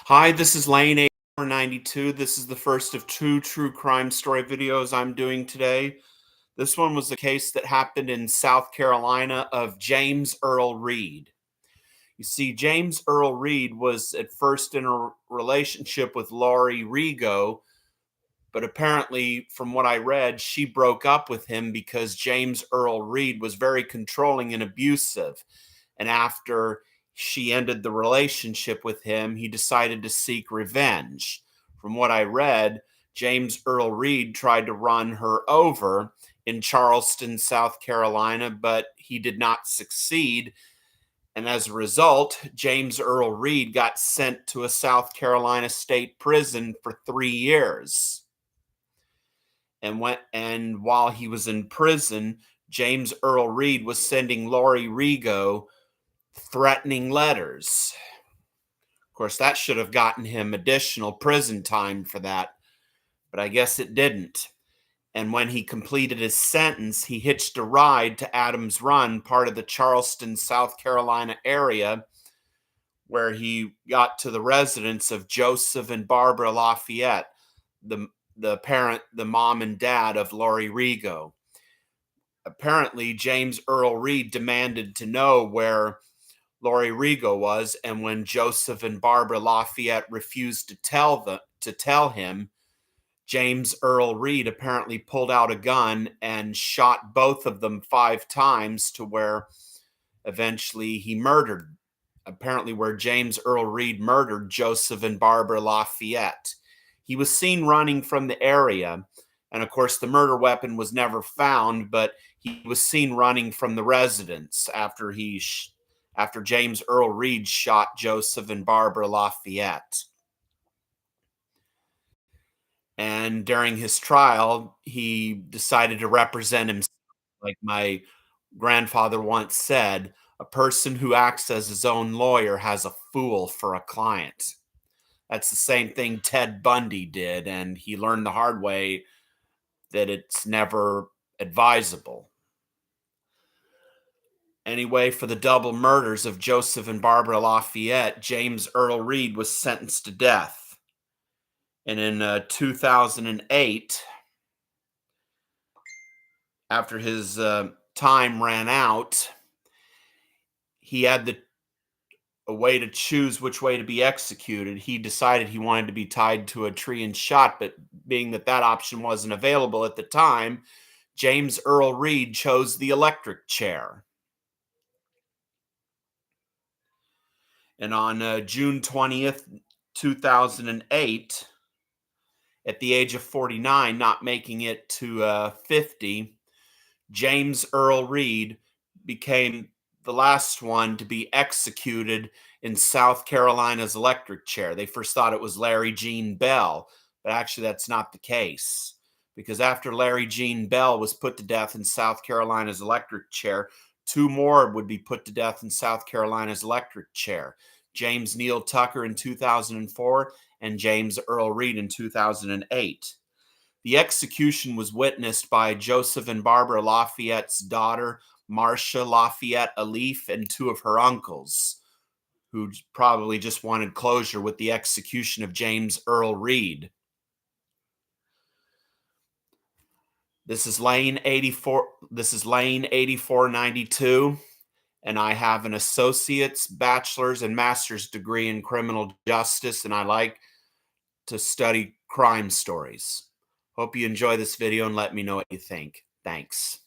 Hi, this is Lane 8492. This is the first of two true crime story videos I'm doing today. This one was a case that happened in South Carolina of James Earl Reed. You see, James Earl Reed was at first in a relationship with Laurie Rigo, but apparently, from what I read, she broke up with him because James Earl Reed was very controlling and abusive. And after she ended the relationship with him, he decided to seek revenge. From what I read, James Earl Reed tried to run her over in Charleston, South Carolina, but he did not succeed. And as a result, James Earl Reed got sent to a South Carolina state prison for 3 years. And while he was in prison, James Earl Reed was sending Laurie Rigo threatening letters. Of course, that should have gotten him additional prison time for that, but I guess it didn't. And when he completed his sentence, he hitched a ride to Adams Run, part of the Charleston, South Carolina area, where he got to the residence of Joseph and Barbara Lafayette, the mom and dad of Laurie Rigo. Apparently, James Earl Reed demanded to know where Laurie Rigo was, and when Joseph and Barbara Lafayette refused to tell him, James Earl Reed apparently pulled out a gun and shot both of them 5 times to where eventually he murdered. Apparently, where James Earl Reed murdered Joseph and Barbara Lafayette. He was seen running from the area, and of course, the murder weapon was never found, but he was seen running from the residence after James Earl Reed shot Joseph and Barbara Lafayette. And during his trial, he decided to represent himself. Like my grandfather once said, a person who acts as his own lawyer has a fool for a client. That's the same thing Ted Bundy did, and he learned the hard way that it's never advisable. Anyway, for the double murders of Joseph and Barbara Lafayette, James Earl Reed was sentenced to death. And in 2008, after his time ran out, he had a way to choose which way to be executed. He decided he wanted to be tied to a tree and shot, but being that option wasn't available at the time, James Earl Reed chose the electric chair. And on June 20th, 2008, at the age of 49, not making it to 50, James Earl Reed became the last one to be executed in South Carolina's electric chair. They first thought it was Larry Gene Bell, but actually that's not the case. Because after Larry Gene Bell was put to death in South Carolina's electric chair, 2 more would be put to death in South Carolina's electric chair. James Neal Tucker in 2004 and James Earl Reed in 2008. The execution was witnessed by Joseph and Barbara Lafayette's daughter, Marcia Lafayette Alif, and 2 of her uncles, who probably just wanted closure with the execution of James Earl Reed. This is Lane 8492, and I have an associate's, bachelor's, and master's degree in criminal justice, and I like to study crime stories. Hope you enjoy this video and let me know what you think. Thanks.